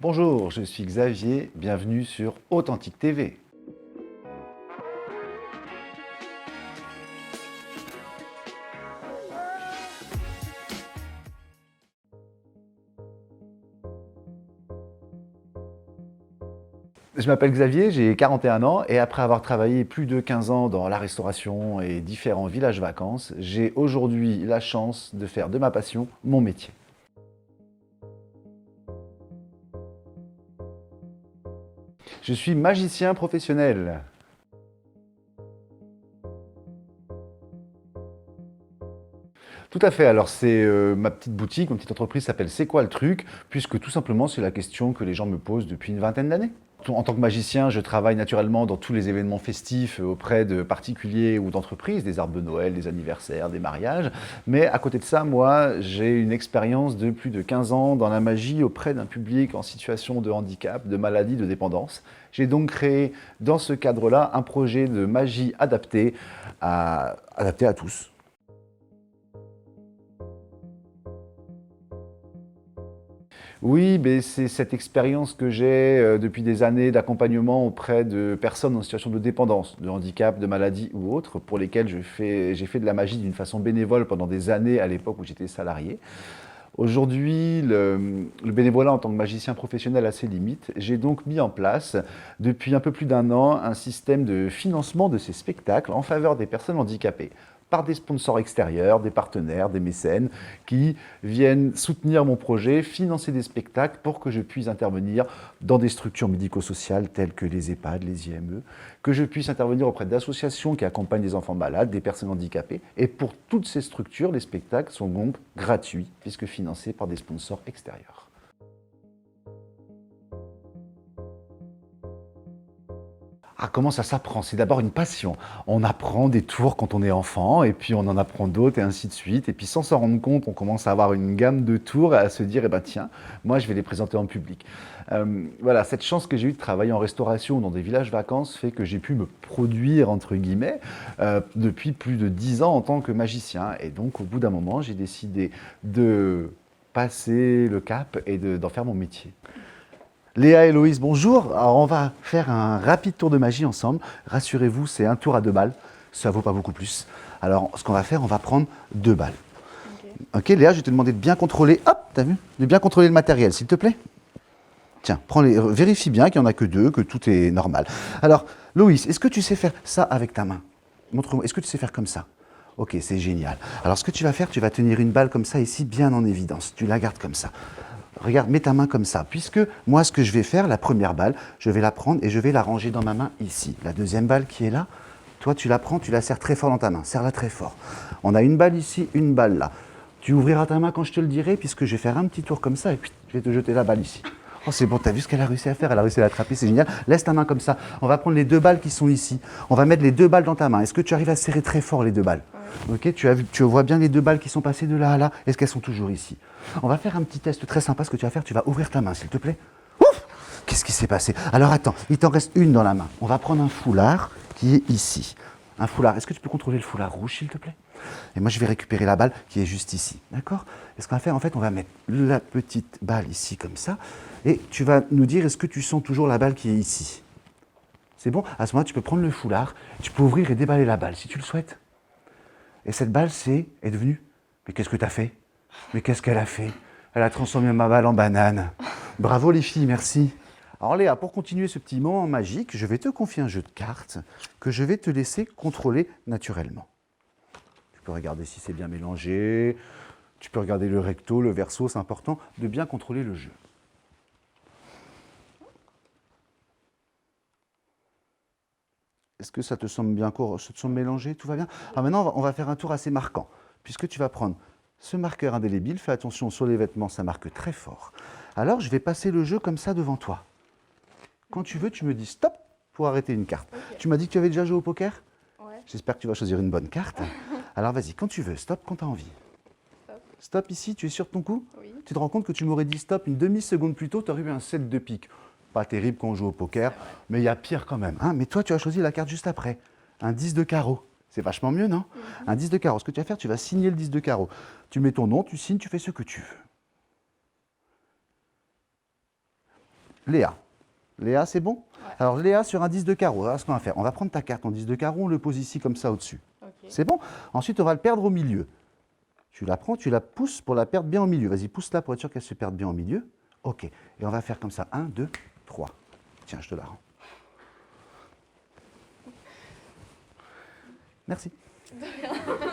Bonjour, je suis Xavier, bienvenue sur Authentique TV. Je m'appelle Xavier, j'ai 41 ans et après avoir travaillé plus de 15 ans dans la restauration et différents villages vacances, j'ai aujourd'hui la chance de faire de ma passion mon métier. Je suis magicien professionnel. Tout à fait, alors c'est ma petite boutique, ma petite entreprise s'appelle C'est quoi le truc? Puisque tout simplement c'est la question que les gens me posent depuis une vingtaine d'années. En tant que magicien, je travaille naturellement dans tous les événements festifs auprès de particuliers ou d'entreprises, des arbres de Noël, des anniversaires, des mariages. Mais à côté de ça, moi, j'ai une expérience de plus de 15 ans dans la magie auprès d'un public en situation de handicap, de maladie, de dépendance. J'ai donc créé dans ce cadre-là un projet de magie adapté à tous. Oui, mais c'est cette expérience que j'ai depuis des années d'accompagnement auprès de personnes en situation de dépendance, de handicap, de maladie ou autres, pour lesquelles j'ai fait de la magie d'une façon bénévole pendant des années à l'époque où j'étais salarié. Aujourd'hui, le bénévolat en tant que magicien professionnel a ses limites. J'ai donc mis en place, depuis un peu plus d'un an, un système de financement de ces spectacles en faveur des personnes handicapées par des sponsors extérieurs, des partenaires, des mécènes qui viennent soutenir mon projet, financer des spectacles pour que je puisse intervenir dans des structures médico-sociales telles que les EHPAD, les IME, que je puisse intervenir auprès d'associations qui accompagnent des enfants malades, des personnes handicapées. Et pour toutes ces structures, les spectacles sont donc gratuits puisque financés par des sponsors extérieurs. Ah, comment ça s'apprend? C'est d'abord une passion. On apprend des tours quand on est enfant, et puis on en apprend d'autres, et ainsi de suite. Et puis sans s'en rendre compte, on commence à avoir une gamme de tours et à se dire, eh ben tiens, moi je vais les présenter en public. Voilà, cette chance que j'ai eue de travailler en restauration dans des villages vacances fait que j'ai pu me produire, entre guillemets, depuis plus de 10 ans en tant que magicien. Et donc au bout d'un moment, j'ai décidé de passer le cap et d'en faire mon métier. Léa et Loïs, bonjour. Alors, on va faire un rapide tour de magie ensemble. Rassurez-vous, c'est un tour à 2 balles. Ça vaut pas beaucoup plus. Alors, ce qu'on va faire, on va prendre 2 balles. Ok, Léa, je vais te demander de bien contrôler. Hop, t'as vu? De bien contrôler le matériel, s'il te plaît. Tiens, vérifie bien qu'il n'y en a que 2, que tout est normal. Alors, Loïs, est-ce que tu sais faire ça avec ta main? Montre-moi, est-ce que tu sais faire comme ça? Ok, c'est génial. Alors, ce que tu vas faire, tu vas tenir une balle comme ça ici, bien en évidence. Tu la gardes comme ça. Regarde, mets ta main comme ça, puisque moi, ce que je vais faire, la première balle, je vais la prendre et je vais la ranger dans ma main ici. La deuxième balle qui est là, toi, tu la prends, tu la serres très fort dans ta main. Serre-la très fort. On a une balle ici, une balle là. Tu ouvriras ta main quand je te le dirai, puisque je vais faire un petit tour comme ça et puis je vais te jeter la balle ici. Oh, c'est bon, t'as vu ce qu'elle a réussi à faire? Elle a réussi à l'attraper, c'est génial. Laisse ta main comme ça. On va prendre les 2 balles qui sont ici. On va mettre les 2 balles dans ta main. Est-ce que tu arrives à serrer très fort les 2 balles? Ok, tu vois bien les 2 balles qui sont passées de là à là. Est-ce qu'elles sont toujours ici? On va faire un petit test très sympa. Ce que tu vas faire, tu vas ouvrir ta main, s'il te plaît. Ouf! Qu'est-ce qui s'est passé? Alors attends, il t'en reste une dans la main. On va prendre un foulard qui est ici. Un foulard. Est-ce que tu peux contrôler le foulard rouge, s'il te plaît? Et moi, je vais récupérer la balle qui est juste ici. D'accord? Et ce qu'on va faire, en fait, on va mettre la petite balle ici, comme ça. Et tu vas nous dire, est-ce que tu sens toujours la balle qui est ici? C'est bon? À ce moment-là, tu peux prendre le foulard, tu peux ouvrir et déballer la balle, si tu le souhaites. Et cette balle, est devenue... Mais qu'est-ce que tu as fait? Mais qu'est-ce qu'elle a fait? Elle a transformé ma balle en banane. Bravo les filles, merci. Alors Léa, pour continuer ce petit moment magique, je vais te confier un jeu de cartes que je vais te laisser contrôler naturellement. Tu peux regarder si c'est bien mélangé, tu peux regarder le recto, le verso, c'est important de bien contrôler le jeu. Est-ce que ça te semble bien, ça te semble mélangé? Tout va bien? Alors maintenant, on va faire un tour assez marquant, puisque tu vas prendre ce marqueur indélébile. Fais attention sur les vêtements, ça marque très fort. Alors, je vais passer le jeu comme ça devant toi. Quand tu veux, tu me dis stop pour arrêter une carte. Okay. Tu m'as dit que tu avais déjà joué au poker? Ouais. J'espère que tu vas choisir une bonne carte. Alors vas-y, quand tu veux, stop quand tu as envie. Stop. Stop ici, tu es sûr de ton coup? Oui. Tu te rends compte que tu m'aurais dit stop une demi-seconde plus tôt, tu aurais eu un 7 de pique. Pas terrible quand on joue au poker, mais il y a pire quand même. Hein, mais toi, tu as choisi la carte juste après. Un 10 de carreau. C'est vachement mieux, non? Un 10 de carreau. Ce que tu vas faire, tu vas signer le 10 de carreau. Tu mets ton nom, tu signes, tu fais ce que tu veux. Léa. Léa, c'est bon? Ouais. Alors Léa sur un 10 de carreau, voilà ce qu'on va faire. On va prendre ta carte en 10 de carreau, on le pose ici comme ça au-dessus. Ok. C'est bon? Ensuite, on va le perdre au milieu. Tu la prends, tu la pousses pour la perdre bien au milieu. Vas-y, pousse-la pour être sûr qu'elle se perde bien au milieu. Ok. Et on va faire comme ça. 1, 2, 3. Tiens, je te la rends. Merci. De rien.